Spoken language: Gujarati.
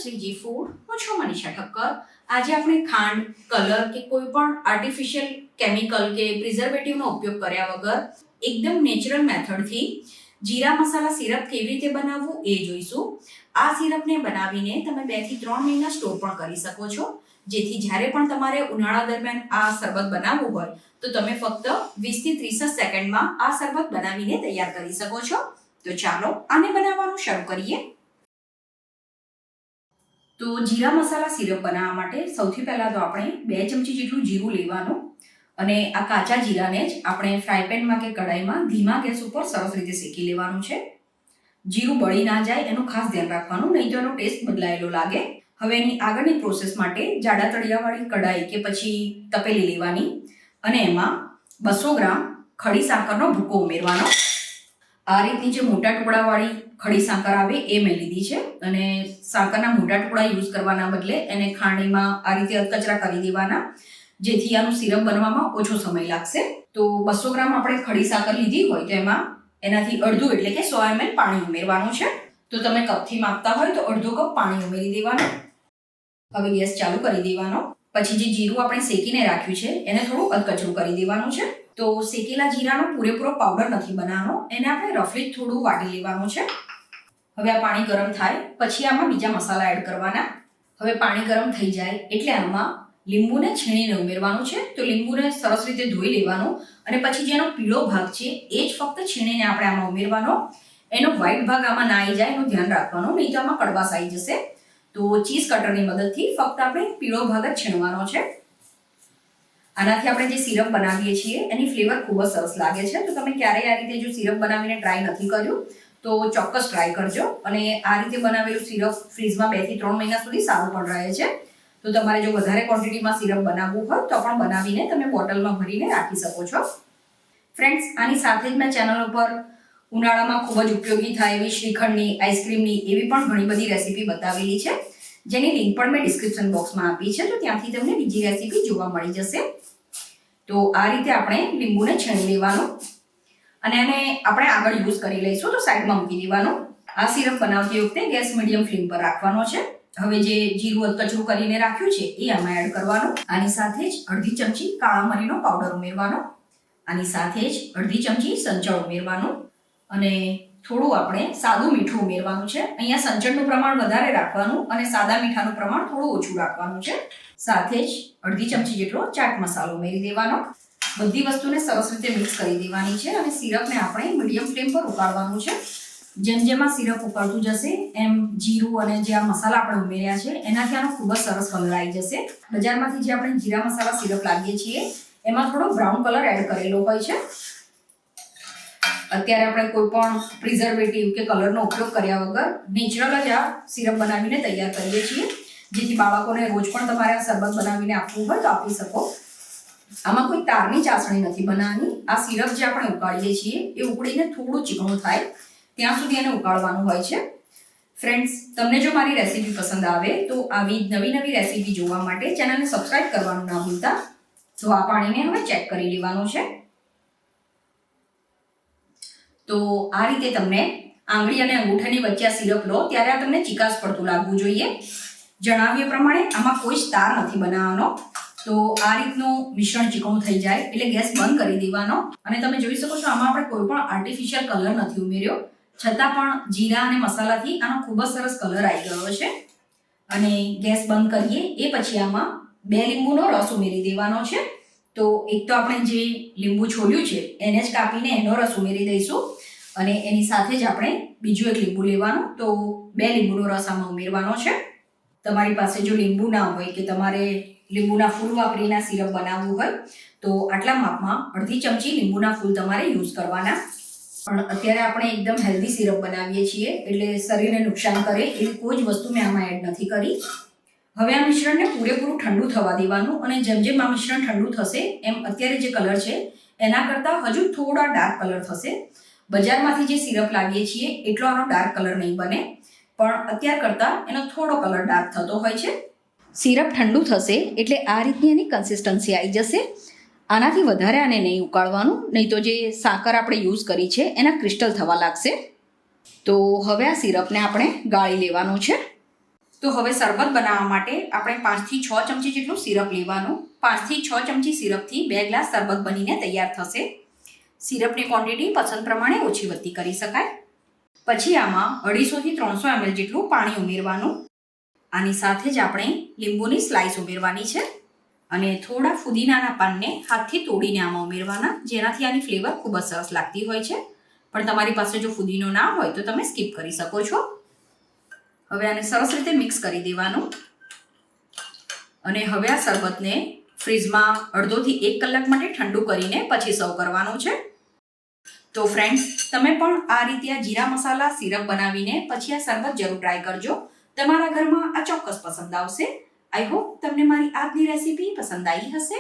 શ્રીજી ફૂડ, હું છું મનીષા ઠક્કર। આજે આપણે ખાંડ, કલર કે કોઈ પણ આર્ટિફિશિયલ કેમિકલ કે પ્રિઝર્વેટિવનો ઉપયોગ કર્યા વગર એકદમ નેચરલ મેથડથી જીરા મસાલા સિરપ કેવી રીતે બનાવવું એ જોઈશું। આ સિરપને બનાવીને તમે 2 થી 3 મહિના સ્ટોર પણ કરી શકો છો, જેથી જ્યારે પણ તમારે ઉનાળા દરમિયાન આ શરબત બનાવવું હોય તો તમે ફક્ત 20 થી 30 સેકન્ડમાં આ શરબત બનાવીને તૈયાર કરી શકો છો। તો ચાલો આને બનાવવાનું શરૂ કરીએ। તો જીરા મસાલા સિરપ બનાવવા માટે સૌથી પહેલા તો આપણે 2 ચમચી જેટલું જીરું લેવાનું અને આ કાચા જીરાને જ આપણે ફ્રાય પેનમાં કે કઢાઈમાં ધીમા ગેસ ઉપર સરસ રીતે શેકી લેવાનું છે। જીરું બળી ના જાય એનું ખાસ ધ્યાન રાખવાનું, નહીં તો એનો ટેસ્ટ બદલાયેલો લાગે। હવે એની આગળની પ્રોસેસ માટે જાડા તળિયાવાળી કઢાઈ કે પછી તપેલી લેવાની અને એમાં 200 ગ્રામ ખડી સાકરનો ભૂકો ઉમેરવાનો। આ રીતની જે મોટા ટુકડાવાળી ખડી સાકર આવે એ મેં લીધી છે અને સાકરના મોટા ટુકડા યુઝ કરવાના બદલે એને ખાંડીમાં આ રીતે અધકચરા કરી દેવાના, જેથી આનું સિરપ બનવામાં ઓછો સમય લાગશે। તો 200 ગ્રામ આપણે ખડી સાકર લીધી હોય તો એમાં એનાથી અડધું એટલે કે 100 ml પાણી ઉમેરવાનું છે। તો તમે કપથી માપતા હોય તો અડધો કપ પાણી ઉમેરી દેવાનું। હવે ગેસ ચાલુ કરી દેવાનો। પછી જે જીરું આપણે શેકીને રાખ્યું છે એને થોડું અધકચરું કરી દેવાનું છે। તો શેકેલા જીરાનો પૂરેપૂરો પાવડર નથી બનાવવાનો, એને આપણે રફલી થોડું વાટી લેવાનું છે। હવે આ પાણી ગરમ થાય પછી આમાં બીજા મસાલા એડ કરવાના। હવે પાણી ગરમ થઈ જાય એટલે આમાં લીંબુને છીણીને ઉમેરવાનું છે। તો લીંબુને સરસ રીતે ધોઈ લેવાનું અને પછી જેનો પીળો ભાગ છે એ જ ફક્ત છીણીને આપણે આમાં ઉમેરવાનો। એનો વ્હાઈટ ભાગ આમાં ના આવી જાય એનું ધ્યાન રાખવાનું, નહીં તો આમાં કડવાશ આવી જશે। તો ચીઝ કટરની મદદથી ફક્ત આપણે પીળો ભાગ જ છીણવાનો છે। આનાથી આપણે જે સિરપ બનાવીએ છીએ એની ફ્લેવર ખૂબ જ સરસ લાગે છે। તો તમે ક્યારેય આ રીતે જો સિરપ બનાવીને ટ્રાય નથી કર્યું તો ચોક્કસ ટ્રાય કરજો। અને આ રીતે બનાવેલું સિરપ ફ્રીઝમાં 2 થી 3 મહિના સુધી સારું પણ રહે છે। તો તમારે જો વધારે ક્વોન્ટિટીમાં સિરપ બનાવવું હોય તો પણ બનાવીને તમે બોટલમાં ભરીને રાખી શકો છો। ફ્રેન્ડ્સ, આની સાથે જ મેં ચેનલ ઉપર ઉનાળામાં ખૂબ જ ઉપયોગી થાય એવી શ્રીખંડની, આઈસ્ક્રીમની એવી પણ ઘણી બધી રેસીપી બતાવેલી છે, જેની લિંક પણ મેં ડિસ્ક્રિપ્શન બોક્સમાં આપી છે। તો ત્યાંથી તમને બીજી રેસીપી જોવા મળી જશે। તો આ રીતે આપણે લીંબુને છીણી લેવાનું અને એને આપણે આગળ યુઝ કરી લઈશું, તો સાઈડમાં મૂકી દેવાનું। આ સિરપ બનાવતી વખતે ગેસ મીડિયમ ફ્લેમ પર રાખવાનો છે। હવે જે જીરું અધકચરું કરીને રાખ્યું છે એ આમાં એડ કરવાનું। આની સાથે જ અડધી ચમચી કાળા મરીનો પાવડર ઉમેરવાનો, આની સાથે જ અડધી ચમચી સંચળ ઉમેરવાનું અને થોડું આપણે સાદું મીઠું ઉમેરવાનું છે। અહીંયા સંચળનું પ્રમાણ વધારે રાખવાનું અને સાદા મીઠાનું પ્રમાણ થોડું ઓછું રાખવાનું છે। સાથે જ અડધી ચમચી જેટલો ચાટ મસાલો ઉમેરી દેવાનો। બધી વસ્તુને સરસ રીતે મિક્સ કરી દેવાની છે અને સિરપને આપણે મીડિયમ ફ્લેમ પર ઉકાળવાનું છે। જેમ જેમ આ સિરપ ઉકળતું જશે એમ જીરું અને જે આ મસાલા આપણે ઉમેર્યા છે એનાથી આનો ખૂબ જ સરસ કલર આવી જશે। બજારમાંથી જે આપણે જીરા મસાલા સિરપ લાવીએ છીએ એમાં થોડો બ્રાઉન કલર એડ કરેલો હોય છે। અત્યારે આપણે કોઈ પણ પ્રિઝર્વેટિવ કે કલરનો ઉપયોગ કર્યા વગર નેચરલ જ આ સિરપ બનાવીને તૈયાર કરીએ છીએ, જેથી બાળકોને રોજ પણ તમારે આ શરબત બનાવીને આપવું હોય તો આપી શકો। આમાં કોઈ તારની ચાસણી નથી બનાવવાની। આ સિરપ જે આપણે ઉકાળીએ છીએ એ ઉકળીને થોડું ચીકણું થાય ત્યાં સુધી એને ઉકાળવાનું હોય છે। ફ્રેન્ડ્સ, તમને જો મારી રેસીપી પસંદ આવે તો આવી નવી નવી રેસીપી જોવા માટે ચેનલને સબસ્ક્રાઇબ કરવાનું ના ભૂલતા। તો આ પાણીને હવે ચેક કરી લેવાનું છે। તો આ રીતે તમને આંગળી અને અંગૂઠાની વચ્ચે આ સિરપ લો ત્યારે આ તમને ચીકાશ પડતું લાગવું જોઈએ। જણાવ્યા પ્રમાણે આમાં કોઈ જ તાર નથી બનાવવાનો। તો આ રીતનું મિશ્રણ ચીકણું થઈ જાય એટલે ગેસ બંધ કરી દેવાનો અને તમે જોઈ શકો છો આમાં આપણે કોઈ પણ આર્ટિફિશિયલ કલર નથી ઉમેર્યો, છતાં પણ જીરા અને મસાલાથી આનો ખૂબ જ સરસ કલર આવી ગયો છે। અને ગેસ બંધ કરીએ એ પછી આમાં 2 લીંબુનો રસ ઉમેરી દેવાનો છે। તો એક તો આપણે જે લીંબુ છોડ્યું છે એને જ કાપીને એનો રસ ઉમેરી દઈશું અને એની સાથે જ આપણે બીજું એક લીંબુ લેવાનું, તો 2 લીંબુનો રસ આમાં ઉમેરવાનો છે। તમારી પાસે જો લીંબુ ના હોય કે તમારે લીંબુના ફૂલ વાપરીને સિરપ બનાવવું હોય તો આટલા માપમાં અડધી ચમચી લીંબુના ફૂલ તમારે યુઝ કરવાના। પણ અત્યારે આપણે એકદમ હેલ્ધી સિરપ બનાવીએ છીએ એટલે શરીરને નુકસાન કરે એવી કોઈ જ વસ્તુ મેં આમાં એડ નથી કરી। હવે આ મિશ્રણને પૂરેપૂરું ઠંડુ થવા દેવાનું અને જેમ જેમ આ મિશ્રણ ઠંડુ થશે એમ અત્યારે જે કલર છે એના કરતાં હજુ થોડા ડાર્ક કલર થશે। બજારમાંથી જે સિરપ લાવીએ છીએ એટલો આનો ડાર્ક કલર નહીં બને, પણ અત્યાર કરતાં એનો થોડો કલર ડાર્ક થતો હોય છે। સિરપ ઠંડુ થશે એટલે આ રીતની એની કન્સિસ્ટન્સી આવી જશે। આનાથી વધારે આને નહીં ઉકાળવાનું, નહીં તો જે સાકર આપણે યુઝ કરી છે એના ક્રિસ્ટલ થવા લાગશે। તો હવે આ સિરપને આપણે ગાળી લેવાનું છે। તો હવે શરબત બનાવવા માટે આપણે 5 થી 6 ચમચી જેટલું સિરપ લેવાનું. 5 થી 6 ચમચી સિરપથી 2 ગ્લાસ શરબત બનીને તૈયાર થશે. સિરપની ક્વોન્ટિટી પસંદ પ્રમાણે ઓછી વધતી કરી શકાય. પછી આમાં 250 થી 300 ml જેટલું પાણી ઉમેરવાનું. આની સાથે જ આપણે લીંબુની સ્લાઇસ ઉમેરવાની છે અને થોડા ફુદીનાના પાનને હાથથી તોડીને આમાં ઉમેરવાના, જેનાથી આની ફ્લેવર ખૂબ જ સરસ લાગતી હોય છે. પણ તમારી પાસે જો ફુદીનો ના હોય તો તમે સ્કીપ કરી શકો છો. હવે આને સરસ રીતે મિક્સ કરી દેવાનું અને હવે આ શરબતને ફ્રીજમાં અડધો થી 1 કલાક માટે ઠંડુ કરીને પછી સર્વ કરવાનું છે. તો ફ્રેન્ડ્સ, તમે પણ આ રીતે આ જીરા મસાલા સિરપ બનાવીને પછી આ શરબત જરૂર ટ્રાય કરજો. તમારા ઘરમાં આ ચોક્કસ પસંદ આવશે. આઈ હોપ તમને મારી આજની રેસીપી પસંદ આવી હશે.